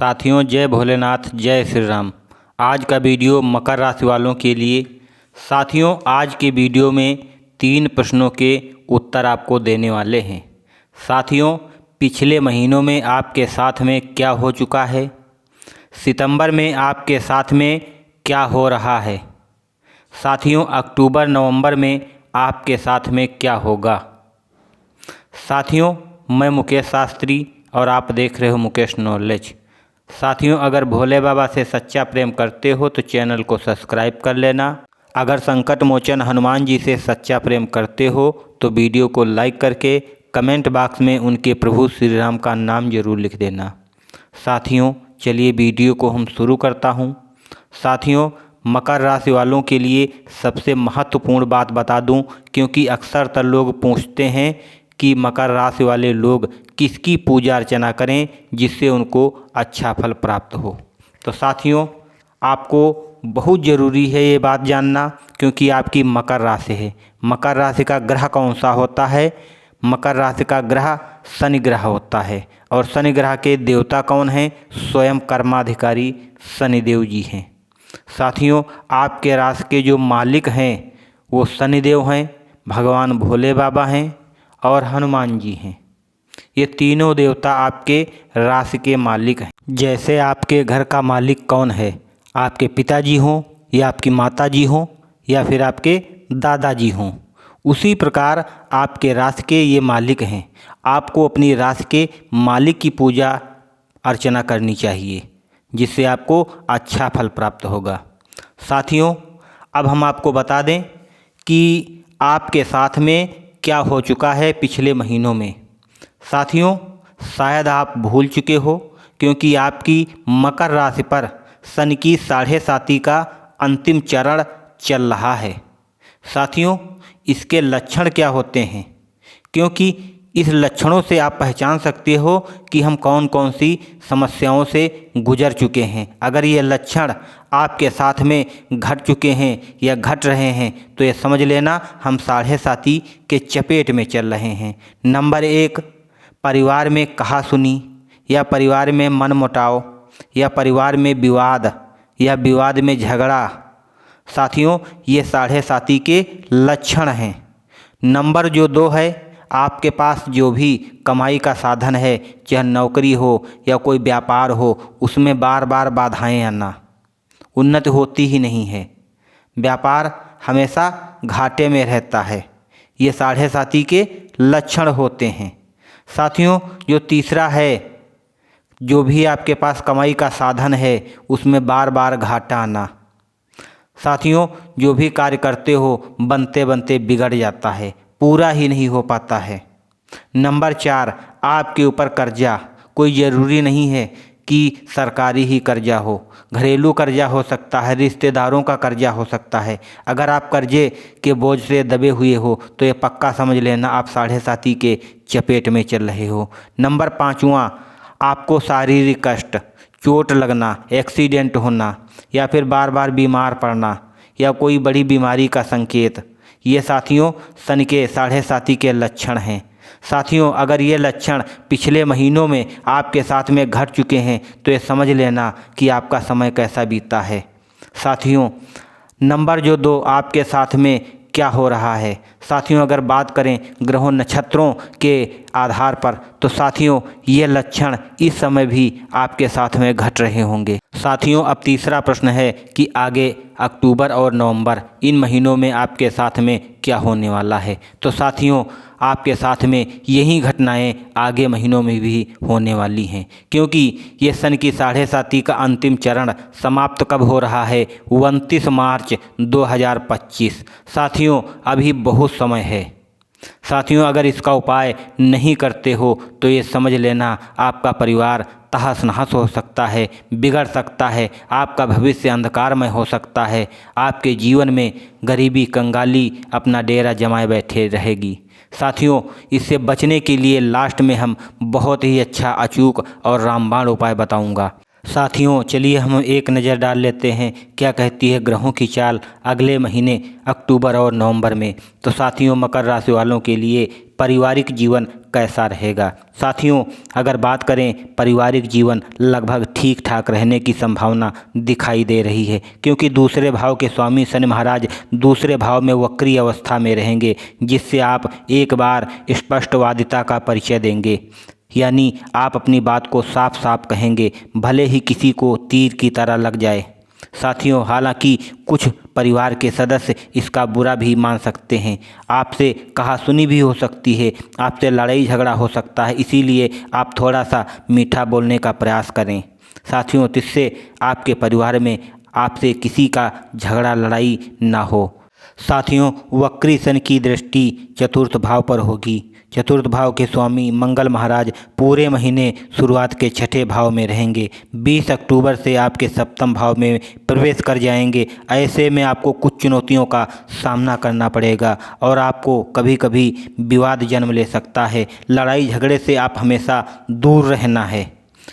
साथियों, जय भोलेनाथ, जय श्री राम। आज का वीडियो मकर राशि वालों के लिए। साथियों, आज के वीडियो में 3 प्रश्नों के उत्तर आपको देने वाले हैं। साथियों, पिछले महीनों में आपके साथ में क्या हो चुका है, सितंबर में आपके साथ में क्या हो रहा है, साथियों अक्टूबर नवंबर में आपके साथ में क्या होगा। साथियों, मैं मुकेश शास्त्री और आप देख रहे हो मुकेश नॉलेज। साथियों, अगर भोले बाबा से सच्चा प्रेम करते हो तो चैनल को सब्सक्राइब कर लेना। अगर संकट मोचन हनुमान जी से सच्चा प्रेम करते हो तो वीडियो को लाइक करके कमेंट बॉक्स में उनके प्रभु श्री राम का नाम जरूर लिख देना। साथियों, चलिए वीडियो को हम शुरू करता हूं। साथियों, मकर राशि वालों के लिए सबसे महत्वपूर्ण बात बता दूं, क्योंकि अक्सर लोग पूछते हैं कि मकर राशि वाले लोग किसकी पूजा अर्चना करें जिससे उनको अच्छा फल प्राप्त हो। तो साथियों, आपको बहुत ज़रूरी है ये बात जानना, क्योंकि आपकी मकर राशि है। मकर राशि का ग्रह कौन सा होता है? मकर राशि का ग्रह शनि ग्रह होता है। और शनि ग्रह के देवता कौन हैं? स्वयं कर्माधिकारी शनिदेव जी हैं। साथियों, आपके राशि के जो मालिक हैं वो शनिदेव हैं, भगवान भोले बाबा हैं और हनुमान जी हैं। ये तीनों देवता आपके राशि के मालिक हैं। जैसे आपके घर का मालिक कौन है, आपके पिताजी हों या आपकी माताजी हों या फिर आपके दादाजी हों, उसी प्रकार आपके राशि के ये मालिक हैं। आपको अपनी राशि के मालिक की पूजा अर्चना करनी चाहिए, जिससे आपको अच्छा फल प्राप्त होगा। साथियों, अब हम आपको बता दें कि आपके साथ में क्या हो चुका है पिछले महीनों में। साथियों, शायद आप भूल चुके हो, क्योंकि आपकी मकर राशि पर शनि की 7.5 का अंतिम चरण चल रहा है। साथियों, इसके लक्षण क्या होते हैं, क्योंकि इस लक्षणों से आप पहचान सकते हो कि हम कौन कौन सी समस्याओं से गुजर चुके हैं। अगर ये लक्षण आपके साथ में घट चुके हैं या घट रहे हैं तो ये समझ लेना हम 7.5 के चपेट में चल रहे हैं। नंबर 1, परिवार में कहासुनी या परिवार में मनमुटाव या परिवार में विवाद या विवाद में झगड़ा। साथियों, ये 7.5 के लक्षण हैं। नंबर जो 2 है, आपके पास जो भी कमाई का साधन है, चाहे नौकरी हो या कोई व्यापार हो, उसमें बार बार बाधाएं आना, उन्नति होती ही नहीं है, व्यापार हमेशा घाटे में रहता है। ये 7.5 के लक्षण होते हैं। साथियों, जो तीसरा है, जो भी आपके पास कमाई का साधन है उसमें बार बार घाटा आना। साथियों, जो भी कार्य करते हो बनते बनते बिगड़ जाता है, पूरा ही नहीं हो पाता है। नंबर 4, आपके ऊपर कर्जा। कोई ज़रूरी नहीं है कि सरकारी ही कर्जा हो, घरेलू कर्जा हो सकता है, रिश्तेदारों का कर्जा हो सकता है। अगर आप कर्जे के बोझ से दबे हुए हो तो ये पक्का समझ लेना आप 7.5 के चपेट में चल रहे हो। नंबर 5वां, आपको शारीरिक कष्ट, चोट लगना, एक्सीडेंट होना या फिर बार बार बीमार पड़ना या कोई बड़ी बीमारी का संकेत, ये साथियों शनि के 7.5 के लक्षण हैं। साथियों, अगर ये लक्षण पिछले महीनों में आपके साथ में घट चुके हैं तो ये समझ लेना कि आपका समय कैसा बीता है। साथियों, नंबर जो 2, आपके साथ में क्या हो रहा है। साथियों, अगर बात करें ग्रहों नक्षत्रों के आधार पर तो साथियों ये लक्षण इस समय भी आपके साथ में घट रहे होंगे। साथियों, अब तीसरा प्रश्न है कि आगे अक्टूबर और नवंबर इन महीनों में आपके साथ में क्या होने वाला है। तो साथियों, आपके साथ में यही घटनाएं आगे महीनों में भी होने वाली हैं, क्योंकि ये शनि की 7.5 का अंतिम चरण समाप्त कब हो रहा है? 29 मार्च 2025। साथियों, अभी बहुत समय है। साथियों, अगर इसका उपाय नहीं करते हो तो ये समझ लेना आपका परिवार तहस नहस हो सकता है, बिगड़ सकता है, आपका भविष्य अंधकारमय हो सकता है, आपके जीवन में गरीबी कंगाली अपना डेरा जमाए बैठे रहेगी। साथियों, इससे बचने के लिए लास्ट में हम बहुत ही अच्छा, अचूक और रामबाण उपाय बताऊंगा। साथियों, चलिए हम एक नज़र डाल लेते हैं क्या कहती है ग्रहों की चाल अगले महीने अक्टूबर और नवंबर में। तो साथियों, मकर राशि वालों के लिए पारिवारिक जीवन कैसा रहेगा। साथियों, अगर बात करें पारिवारिक जीवन लगभग ठीक ठाक रहने की संभावना दिखाई दे रही है, क्योंकि दूसरे भाव के स्वामी शनि महाराज दूसरे भाव में वक्री अवस्था में रहेंगे, जिससे आप एक बार स्पष्टवादिता का परिचय देंगे। यानी आप अपनी बात को साफ साफ कहेंगे, भले ही किसी को तीर की तरह लग जाए। साथियों, हालांकि कुछ परिवार के सदस्य इसका बुरा भी मान सकते हैं, आपसे कहासुनी भी हो सकती है, आपसे लड़ाई झगड़ा हो सकता है, इसीलिए आप थोड़ा सा मीठा बोलने का प्रयास करें। साथियों, जिससे आपके परिवार में आपसे किसी का झगड़ा लड़ाई ना हो। साथियों, वक्री शनि की दृष्टि चतुर्थ भाव पर होगी। चतुर्थ भाव के स्वामी मंगल महाराज पूरे महीने शुरुआत के छठे भाव में रहेंगे। 20 अक्टूबर से आपके सप्तम भाव में प्रवेश कर जाएंगे। ऐसे में आपको कुछ चुनौतियों का सामना करना पड़ेगा और आपको कभी कभी विवाद जन्म ले सकता है। लड़ाई झगड़े से आप हमेशा दूर रहना है।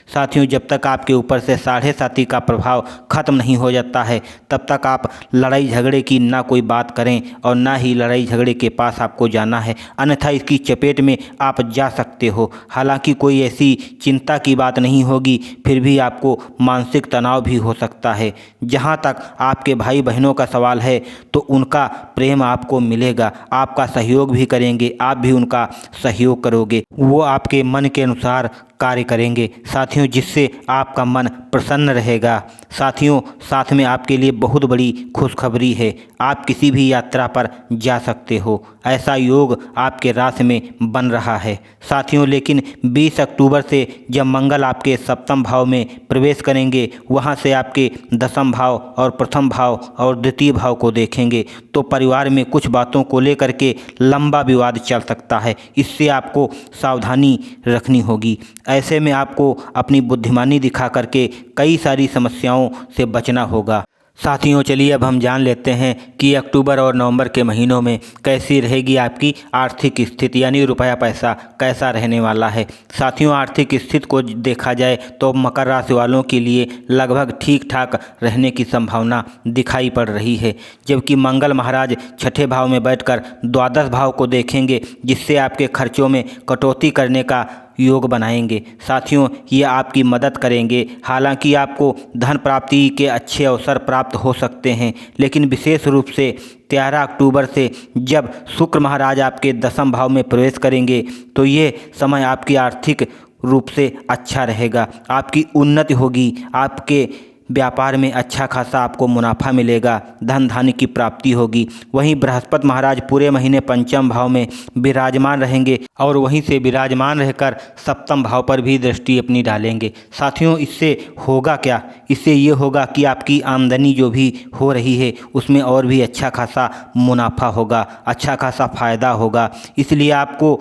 साथियों, जब तक आपके ऊपर से साढ़े साती का प्रभाव खत्म नहीं हो जाता है, तब तक आप लड़ाई झगड़े की ना कोई बात करें और ना ही लड़ाई झगड़े के पास आपको जाना है, अन्यथा इसकी चपेट में आप जा सकते हो। हालांकि कोई ऐसी चिंता की बात नहीं होगी, फिर भी आपको मानसिक तनाव भी हो सकता है। जहां तक आपके भाई बहनों का सवाल है, तो उनका प्रेम आपको मिलेगा, आपका सहयोग भी करेंगे, आप भी उनका सहयोग करोगे, वो आपके मन के अनुसार कार्य करेंगे। साथियों, जिससे आपका मन प्रसन्न रहेगा। साथियों, साथ में आपके लिए बहुत बड़ी खुशखबरी है, आप किसी भी यात्रा पर जा सकते हो, ऐसा योग आपके राशि में बन रहा है। साथियों, लेकिन 20 अक्टूबर से जब मंगल आपके सप्तम भाव में प्रवेश करेंगे, वहां से आपके दसम भाव और प्रथम भाव और द्वितीय भाव को देखेंगे, तो परिवार में कुछ बातों को लेकर के लंबा विवाद चल सकता है। इससे आपको सावधानी रखनी होगी। ऐसे में आपको अपनी बुद्धिमानी दिखा करके कई सारी समस्याओं से बचना होगा। साथियों, चलिए अब हम जान लेते हैं कि अक्टूबर और नवंबर के महीनों में कैसी रहेगी आपकी आर्थिक स्थिति, यानी रुपया पैसा कैसा रहने वाला है। साथियों, आर्थिक स्थिति को देखा जाए तो मकर राशि वालों के लिए लगभग ठीक ठाक रहने की संभावना दिखाई पड़ रही है, जबकि मंगल महाराज छठे भाव में बैठकर द्वादश भाव को देखेंगे, जिससे आपके खर्चों में कटौती करने का योग बनाएंगे। साथियों, ये आपकी मदद करेंगे। हालांकि आपको धन प्राप्ति के अच्छे अवसर प्राप्त हो सकते हैं, लेकिन विशेष रूप से 13 अक्टूबर से जब शुक्र महाराज आपके दसम भाव में प्रवेश करेंगे, तो ये समय आपकी आर्थिक रूप से अच्छा रहेगा, आपकी उन्नति होगी, आपके व्यापार में अच्छा खासा आपको मुनाफा मिलेगा, धन धान्य की प्राप्ति होगी। वहीं बृहस्पति महाराज पूरे महीने पंचम भाव में विराजमान रहेंगे और वहीं से विराजमान रहकर सप्तम भाव पर भी दृष्टि अपनी डालेंगे। साथियों, इससे होगा क्या? इससे ये होगा कि आपकी आमदनी जो भी हो रही है, उसमें और भी अच्छा खासा मुनाफा होगा, अच्छा खासा फायदा होगा। इसलिए आपको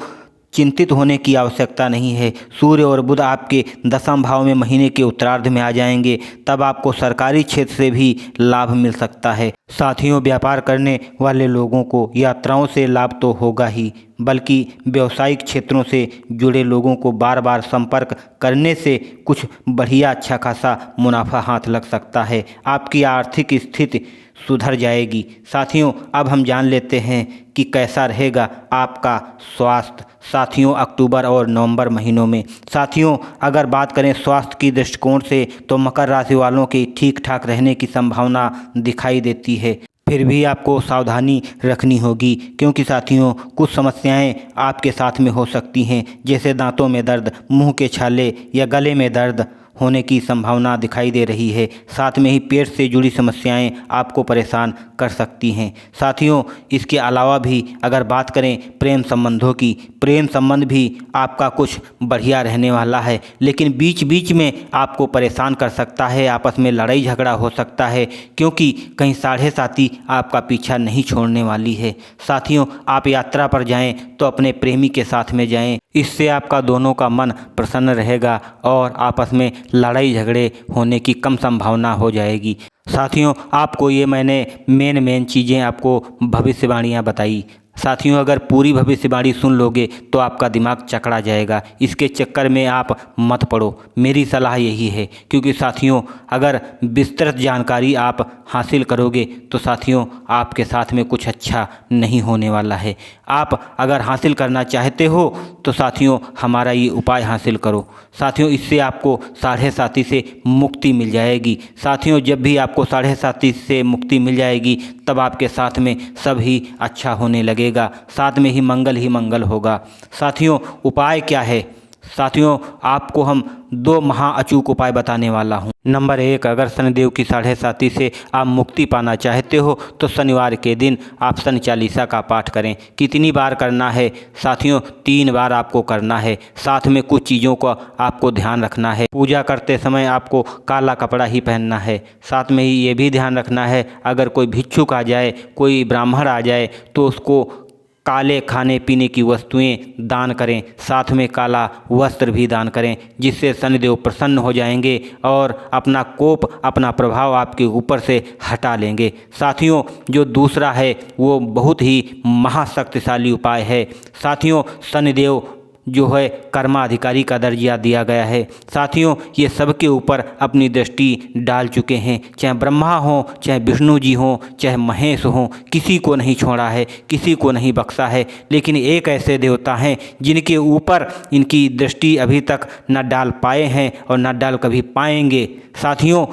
चिंतित होने की आवश्यकता नहीं है। सूर्य और बुध आपके दसम भाव में महीने के उत्तरार्ध में आ जाएंगे, तब आपको सरकारी क्षेत्र से भी लाभ मिल सकता है। साथियों, व्यापार करने वाले लोगों को यात्राओं से लाभ तो होगा ही, बल्कि व्यावसायिक क्षेत्रों से जुड़े लोगों को बार बार संपर्क करने से कुछ बढ़िया अच्छा खासा मुनाफा हाथ लग सकता है। आपकी आर्थिक स्थिति सुधर जाएगी। साथियों, अब हम जान लेते हैं कि कैसा रहेगा आपका स्वास्थ्य। साथियों, अक्टूबर और नवंबर महीनों में। साथियों, अगर बात करें स्वास्थ्य की दृष्टिकोण से, तो मकर राशि वालों की ठीक ठाक रहने की संभावना दिखाई देती है। फिर भी आपको सावधानी रखनी होगी, क्योंकि साथियों, कुछ समस्याएं आपके साथ में हो सकती हैं, जैसे दांतों में दर्द, मुंह के छाले या गले में दर्द होने की संभावना दिखाई दे रही है। साथ में ही पेट से जुड़ी समस्याएं आपको परेशान कर सकती हैं। साथियों, इसके अलावा भी अगर बात करें प्रेम संबंधों की, प्रेम संबंध भी आपका कुछ बढ़िया रहने वाला है, लेकिन बीच बीच में आपको परेशान कर सकता है, आपस में लड़ाई झगड़ा हो सकता है, क्योंकि कहीं साढ़े साती आपका पीछा नहीं छोड़ने वाली है। साथियों, आप यात्रा पर जाएं तो अपने प्रेमी के साथ में जाएं, इससे आपका दोनों का मन प्रसन्न रहेगा और आपस में लड़ाई झगड़े होने की कम संभावना हो जाएगी। साथियों, आपको ये मैंने मेन चीज़ें आपको भविष्यवाणियाँ बताई। साथियों, अगर पूरी भविष्यवाणी सुन लोगे तो आपका दिमाग चकरा जाएगा। इसके चक्कर में आप मत पड़ो, मेरी सलाह यही है। क्योंकि साथियों, अगर विस्तृत जानकारी आप हासिल करोगे तो साथियों आपके साथ में कुछ अच्छा नहीं होने वाला है। आप अगर हासिल करना चाहते हो तो साथियों हमारा ये उपाय हासिल करो। साथियों, इससे आपको साढ़े साती से मुक्ति मिल जाएगी। साथियों, जब भी आपको साढ़े साती से मुक्ति मिल जाएगी तब आपके साथ में सब ही अच्छा होने लगेगा, साथ में ही मंगल होगा। साथियों, उपाय क्या है? साथियों, आपको हम 2 महा अचूक उपाय बताने वाला हूँ। नंबर 1, अगर शनिदेव की साढ़े साती से आप मुक्ति पाना चाहते हो तो शनिवार के दिन आप शनि चालीसा का पाठ करें। कितनी बार करना है? साथियों, 3 बार आपको करना है। साथ में कुछ चीज़ों का आपको ध्यान रखना है। पूजा करते समय आपको काला कपड़ा ही पहनना है। साथ में ही ये भी ध्यान रखना है, अगर कोई भिक्षुक आ जाए, कोई ब्राह्मण आ जाए तो उसको काले खाने पीने की वस्तुएं दान करें। साथ में काला वस्त्र भी दान करें, जिससे शनिदेव प्रसन्न हो जाएंगे और अपना कोप, अपना प्रभाव आपके ऊपर से हटा लेंगे। साथियों, जो दूसरा है वो बहुत ही महाशक्तिशाली उपाय है। साथियों, शनिदेव जो है कर्माधिकारी का दर्जा दिया गया है। साथियों, ये सबके ऊपर अपनी दृष्टि डाल चुके हैं, चाहे ब्रह्मा हो, चाहे विष्णु जी हो, चाहे महेश हो, किसी को नहीं छोड़ा है, किसी को नहीं बख्शा है। लेकिन एक ऐसे देवता हैं जिनके ऊपर इनकी दृष्टि अभी तक न डाल पाए हैं और न डाल कभी पाएंगे। साथियों,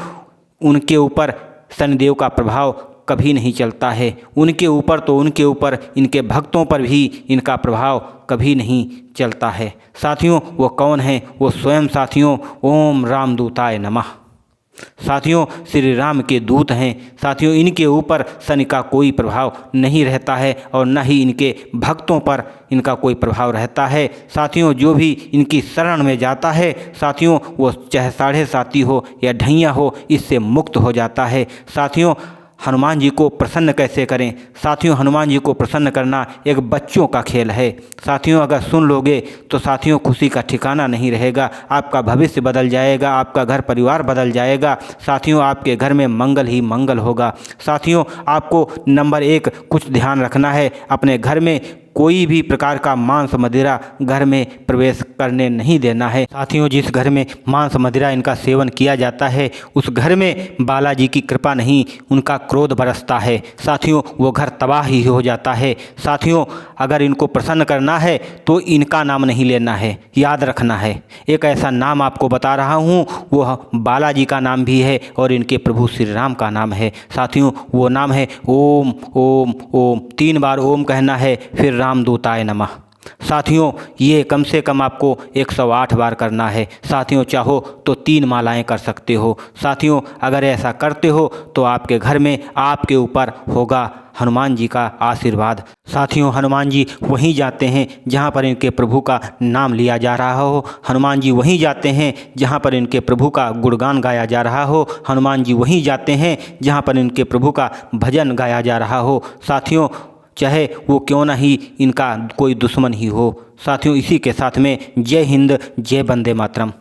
उनके ऊपर शनिदेव का प्रभाव कभी नहीं चलता है। उनके ऊपर तो उनके ऊपर, इनके भक्तों पर भी इनका प्रभाव कभी नहीं चलता है। साथियों, वो कौन है? वो स्वयं साथियों ओम रामदूताय नमः। साथियों, श्री राम के दूत हैं। साथियों, इनके ऊपर शनि का कोई प्रभाव नहीं रहता है और न ही इनके भक्तों पर इनका कोई प्रभाव रहता है। साथियों, जो भी इनकी शरण में जाता है साथियों, वो चाहे साढ़े साती हो या ढैया हो, इससे मुक्त हो जाता है। साथियों, हनुमान जी को प्रसन्न कैसे करें? साथियों, हनुमान जी को प्रसन्न करना एक बच्चों का खेल है। साथियों, अगर सुन लोगे तो साथियों खुशी का ठिकाना नहीं रहेगा। आपका भविष्य बदल जाएगा, आपका घर परिवार बदल जाएगा। साथियों, आपके घर में मंगल ही मंगल होगा। साथियों, आपको नंबर 1 कुछ ध्यान रखना है, अपने घर में कोई भी प्रकार का मांस मदिरा घर में प्रवेश करने नहीं देना है। साथियों, जिस घर में मांस मदिरा इनका सेवन किया जाता है उस घर में बालाजी की कृपा नहीं, उनका क्रोध बरसता है। साथियों, वो घर तबाह ही हो जाता है। साथियों, अगर इनको प्रसन्न करना है तो इनका नाम नहीं लेना है, याद रखना है। एक ऐसा नाम आपको बता रहा हूँ, वो बालाजी का नाम भी है और इनके प्रभु श्री राम का नाम है। साथियों, वो नाम है ओम ओम ओम। 3 बार ओम कहना है, फिर रामदूताय नमः। साथियों, ये कम से कम आपको 108 बार करना है। साथियों, चाहो तो 3 मालाएं कर सकते हो। साथियों, अगर ऐसा करते हो तो आपके घर में आपके ऊपर होगा हनुमान जी का आशीर्वाद। साथियों, हनुमान जी वहीं जाते हैं जहां पर इनके प्रभु का नाम लिया जा रहा हो। हनुमान जी वहीं जाते हैं जहां पर इनके प्रभु का गुणगान गाया जा रहा हो। हनुमान जी वहीं जाते हैं जहां पर इनके प्रभु का भजन गाया जा रहा हो। साथियों, चाहे वो क्यों ना ही इनका कोई दुश्मन ही हो। साथियों, इसी के साथ में जय हिंद, जय वंदे मातरम।